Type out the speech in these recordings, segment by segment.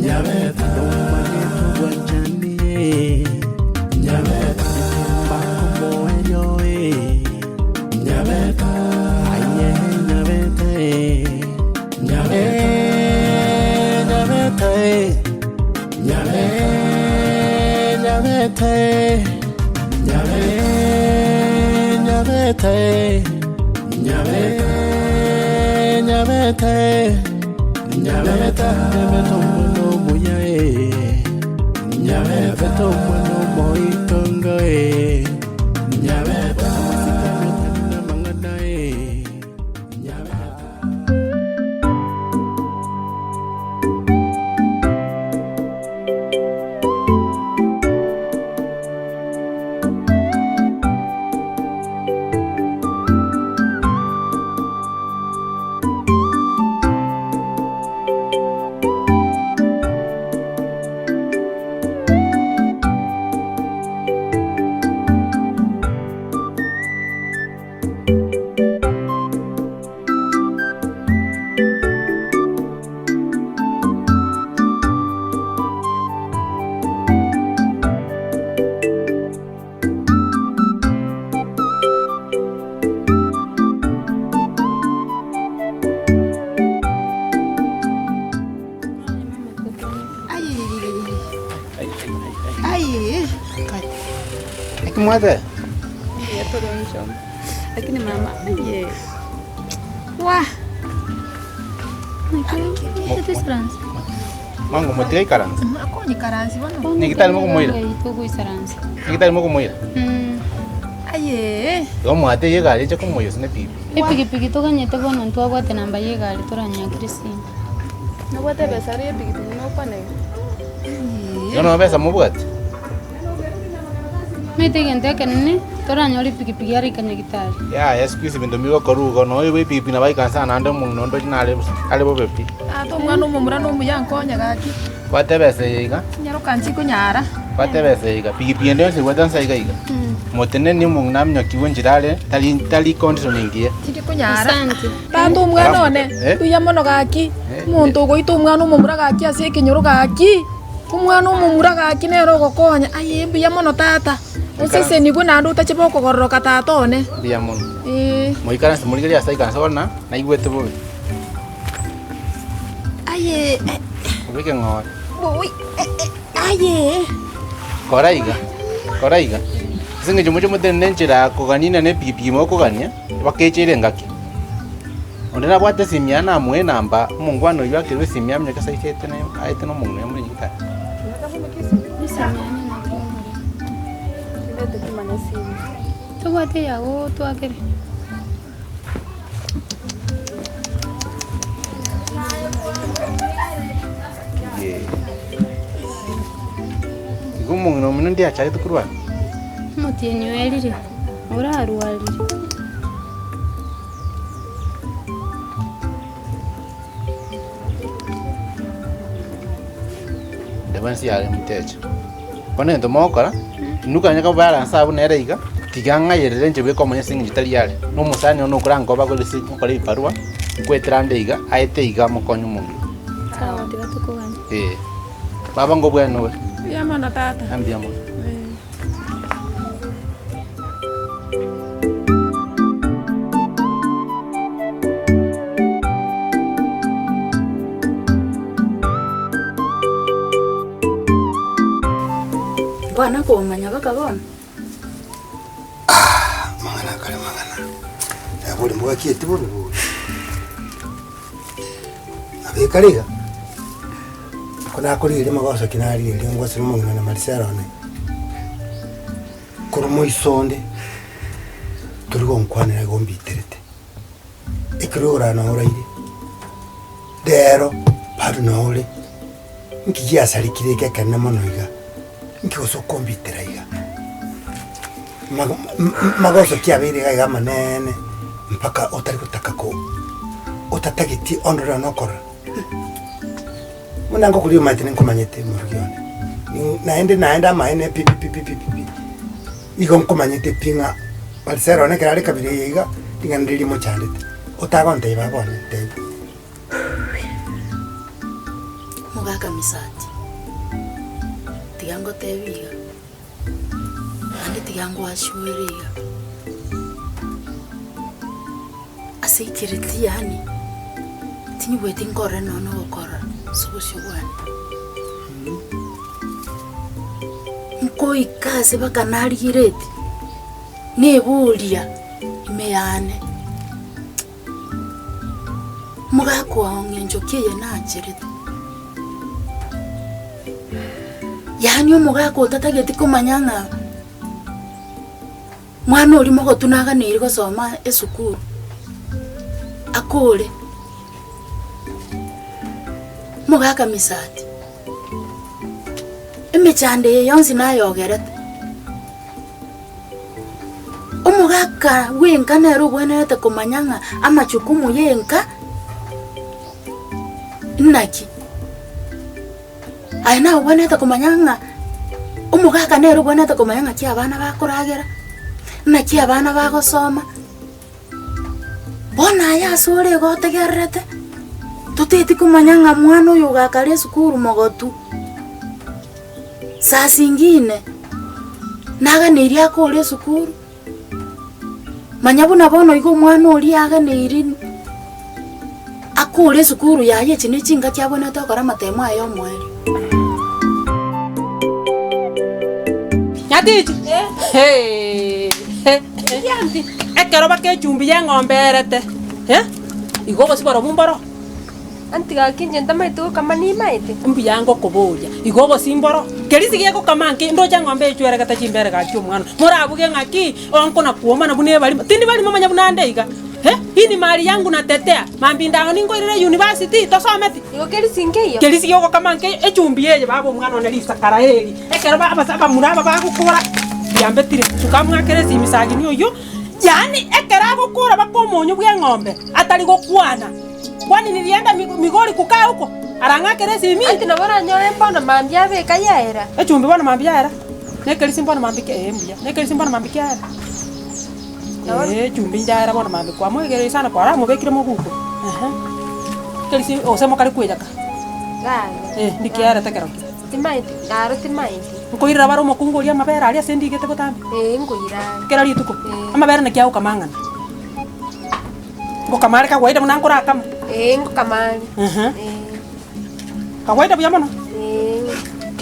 Nyabeta Magetu Wajani Nyabeta Bako Moyo Nyabeta Aye Nyabeta Nyabeta Nyabeta mwono muyae Nyabeta mwono moitongo Nyabeta masikana manganae Nyabeta Mwate? Ya todo njom. Lakini mama, aye. Wah. Itu Esperanza. Mango motigai karanza. Ako ni karanzi wano. Nikitali moko moira. Ito ko Esperanza. Nikitali moko moira. Aye. Yo mwate yegali cha komoyo sine pipi. Epikipiki tokanyete bono ntwabwate namba yegali toranya Christine. Nabwate besari epikipiki nokwane. Yo no besa mubwate. Mete gente kenene toranya epikipiki ari kanyagitari. Ya squeeze bintu miwa korugo no iwe pipi na baika sana ndo muno ndo nale bo pepi. To mwana umumura no muyankonya gaki. Kwate besa yiga. Nyaro kanchi kunyara. Kwate besa yiga. Pipi ndo se watan sai yiga. Motene ni mung nam nyoki wonjirale tali conditioning ye. Chiki kunyara. Asante. Tatu mwana one. Uya mono gaki. Muntu go itu mwana umumura gaki ase kinyoro gaki. Umwana umumura gaki nero gokonya. Aye mbuya mono tata. Usese ni buna ndo tachibo kogoroka tata one. Bia mono. Moikana se muri ya sai kan sona na igwete bo. Aye. Ubike ngor. Boy. Aye. Koraiga. Singe jumo tendenchira koganina ne pipi mo kogania. Bakechere ngaki. Ondena bwate simyana mwe namba mungwano yakirwe simya mnyaka sai chete ne aite no mungu yamwe nyita. Tubwate yawo twakere. Igumu no mundi achari tukurwa. Mutienyo elire. Ora arwalire. Devansi yale mteja. Pone ndo mokora. Nuka nyaka balance abu nere iga. Tiganga yerere njebe ko manya singi tali yale. No musani ono kurango bagole si ko kali parwa. Kwetrande iga aite iga mokonyo mungu. Sawa tigatukoganya. Baba ngo bwano we. Ya mana tata. Ambia mo. Bwana ko manya bakabona. Mangana kale mangana. Ya boli mboga kieti boli. Abe kaliga. Kuna kuli magoso kinali ile ngwase mungana na Marcelo ne. Kurumo isonde. Turigo nkwanira gombi terete. Ikirora na ora ile. Dero padu na ole. Nkijia salikire kana manoiga. Nkioso kombi teraiga. Magoso kiabiri ga manene mpaka otari kutaka ko otatagiti ondora nokora. Munango kuli matine nkomanyete murugione. Naenda maene pipi. Iko nkomanyete pinga. Balsero ne kare kabiri yiga tingandiri mo chandete. Otagonte babone te. Mugaka misati. Tigango tebiga. Andi tigango ashweriga. Asikiriti yani. Tini waiting kore nono okora. Subushuwan. Nko ikase baka narigireti. Nebulia imeyane. Mugaka wange njokiye nacherete. Yani umugaka utatageti kumanyanga. Mwana urimo gotunaga niri gosoma esukuru. Akole. Mugaka misati. Imechande yonsi nayogerete. Umugaka wenka nero bwenete kumanyanga amachukumu yenka. Naki. Aina ubonete kumanyanga. Umugaka nero bwenete kumanyanga ki abana bakuragera. Naki abana bagosoma. Bona ya sore gotegerete. Tuteti kumanyanga mwana uyu gakale sukuru mogotu. Saa zingine naga niri akole sukuru. Manyabuna bono igo mwana uri aga niri akole sukuru yaye chine chinga cyabona tokora matemo ayo mweri. Nyatiji hey yanti ekero bakechumbi ya ng'ombe erete igogo sibaro bumbaro anti gakinje ndamaito kama ni maite mbi yango koboria igogo simboro kerisi gieko kamanki ndo cha ng'ombe echwere kata chimbere gakyo mwana morabuge ngaki onko na kuoma na bune bali tindi bali mama nyabuna ndeiga hii ni mali yangu natetea mambinda ningo ile university tosometi igo kerisi ngeyo kerisi gieko kamanki echumbi yeye babo mwana na lisa karaheri ekero baba saba muraba bagukura yambetire sukamwa keresi misagini oyo yani ekera gukura bakomonyo bwe ng'ombe atari gokwana kwani nilienda migori kukaa huko aranga keresi mi anti nabora nyore mbona mambia beka yaera echumbi bona mambia era nekerisi mbona mambike embia nekerisi mbona mambike era chumbi njara bona mambi kwa mwegere sana kwa ramo bekire muguko kerisi osemo kali kwejaka gaya ndikiara takero timaiti daro timaiti nkoira baro mokungoria mabera aria sendigete gotambi ngoira kera rituko amabera nakia ukamangana ngokamare kawaida munankora kama ngokamare kawaida bya mono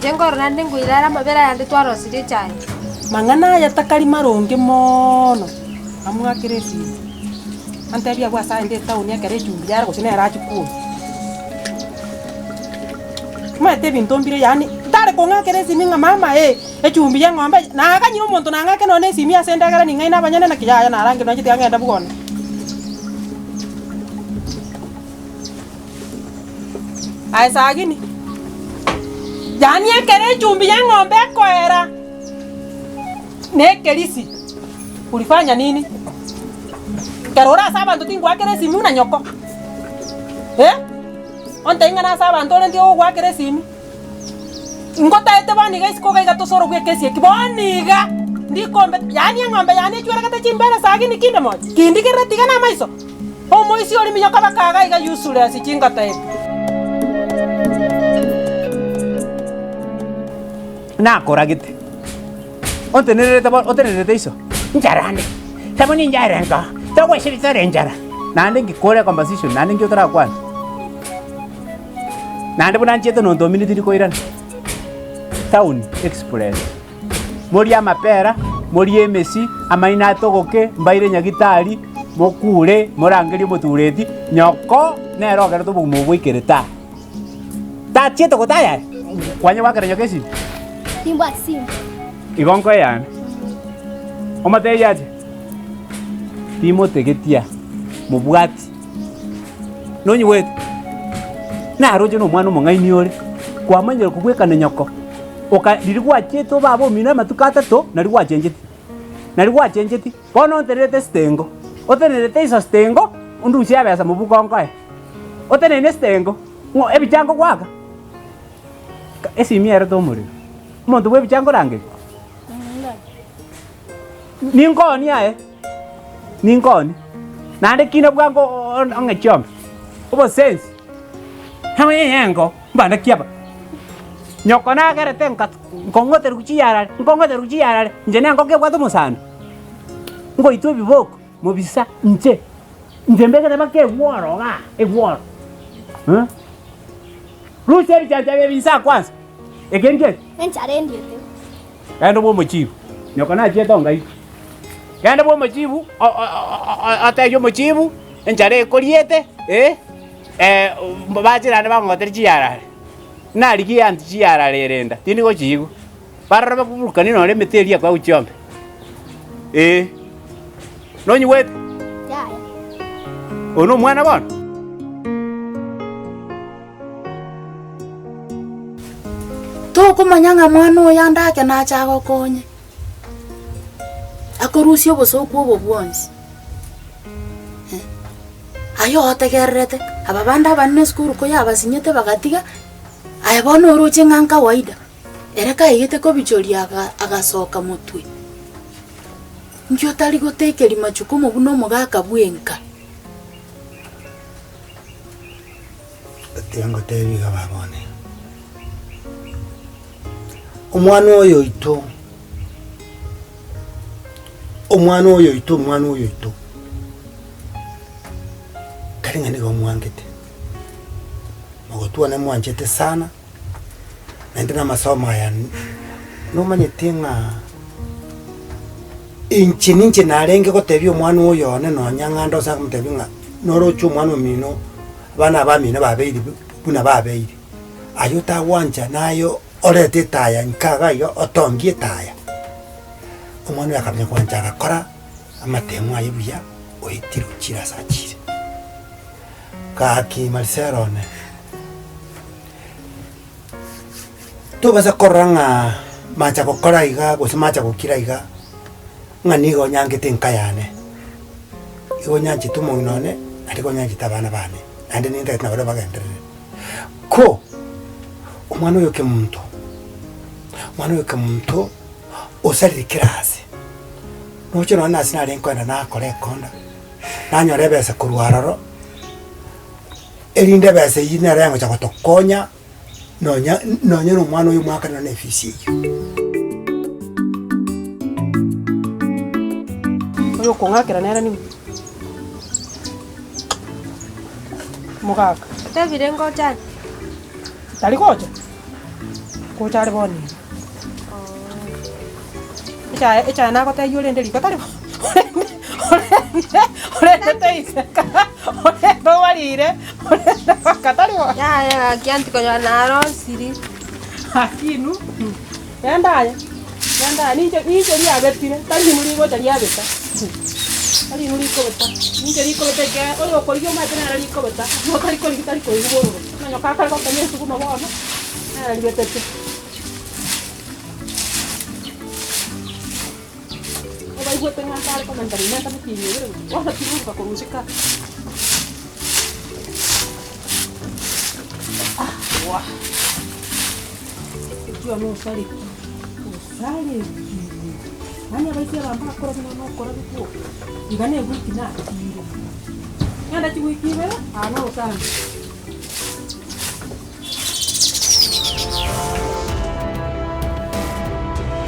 jengo rande ngoira amabera yande twarosire cyane mangana ya takari maronge mono amwa keresi anteria gwa sa inde tauni ya kere chumbi yara gusine arachuku mate bintombire yani tare konga keresi minga mama echumbi ya ng'ombe na akanyiro omonto na ngake none simi asendagara ninga ina banyane na kiyaya na rangi nanje tiangenda bugona ai sagini yani ekere chumbi ya ng'ombe koera nekerisi ulifanya nini kerora saba ndo tingwa keresi mi una nyoko onte ingana saba ndo ndio gwa keresi mi ngota ete bani guys ko gaiga to soro gwe kesi kiboniga ndikombe yani ng'ombe yani chwera kata chimbera sagini kinde moja kindi kiretiga na maiso o moisi oli minyoka bakaga iga yusule asichinga tae na koragite otenerete iso njarane tamoni njarenga tawashirita renjara nande ngikore conversation nande ngiotra kwana nande bunanchete no dominity rikoirana town express mori amapera mori emesi amaina togoke mbaire nyagitari mokure morangeri motureti nyoko nerogera to bumubwikireta tachete gotaya kwanya wakara nyokesi Timba sim. Igonko yan. Omate yaje. Timote getia. Mubwati. Nonyi wetu. Na roje no mwana mongaini ore. Kwa manyero kugwekana nyoko. Oka lirigwa cheto babo mina matukata to narigwa chenjeti. Kono nterete stengo. Otenerete isa stengo undu usiabe asa mubugonko e. Otenene stengo. Ngo ebichango gwaka. Esi miere to muri. Monto we bichango range. Ninkoni ae. Ninkoni. Nande kina bwango ongechom. Obo sense. Hama yengo. Mbana kiaba. Nyoko na gerete nkongote ruchiyarare. Nkongote ruchiyarare. Nje ne ngoke bwatu musana. Ngo itu biboko mubisa nje. Nje mbeke de make woro ga. Woro. Ruche bichaje bisa kwanza. Egenge. Enchare ndiete. Kando bo mochibu. Nyoko na cheto ngai. Kando bo mochibu. Ata yo mochibu. Enchare koriete. Bachirane bangotere chiyarare. Nari anti chiyarare renda. Tini go chigu. Barra bukani no le meteria kwa uchombe. Nonyi wet. Ya. Ono mwana bana. Toko manyanga mwana oyo ndake nacha gokonye. Akorusio bosoku obobwonsi. Ayo otegererete ababanda banne skuru ko yabasinyete bagatiga ayabona uruche ngan kawaida ereka yete ko bichoria agasoka mutwe njyo tali gotekeri machukumu buno mugaka bwenka Tiango tebi gababone omwana oyo ito karinga nigo mwangete magotua ne mwanjete sana nendina masomo ya no manyetinga inchi narenge gotebia omwana oyo ne no nyangando sa kumtebinga norochu omwana omino bana bamino babeiri buna babeiri ayo ta wanja nayo orete taya nkaga yo otongie taya omwana yakamya kwanja akakora amatemu ayibuya oitiru chira sachire kaki Marcelone tu basa koranga macha kokora iga gose macha kokira iga ngani go nyangete nkayane igo nyanchi tu monone ariko nyanchi tabana bane ande ni ndetna bado bagendere ko omwana oyo ke muntu osari kirasi nocho nona sinari nkwenda na kore konda nanyore besa kurwararo elinde bese yine rengo cha kutokonya nonya no mwana uyu mwaka na efisi Oyo kongakera nera ni mugaka Tebire ngochani. tali koja kochare boni echa na kota yule ndeli katari Orende teiseka. Orende walire. Orende katari wa. Ya kianti konya naro siri. Akinu. Yanda nije ri abetire. Tali muri go tali abeta. Tali muri ko beta. Nije ri ko beta ke oyo ko ri ma tena ri ko beta. No tali ko ibo. Na kaka ko tani su kuma bona. Na ri beta. Vai gue tengah kali komentarnya tapi kiri, wah tapi lu pakai musik kah? Wah, itu anu sali, mana baik dia rampak korang itu, ikannya gue kena, yang ada cuy kiri, anu san.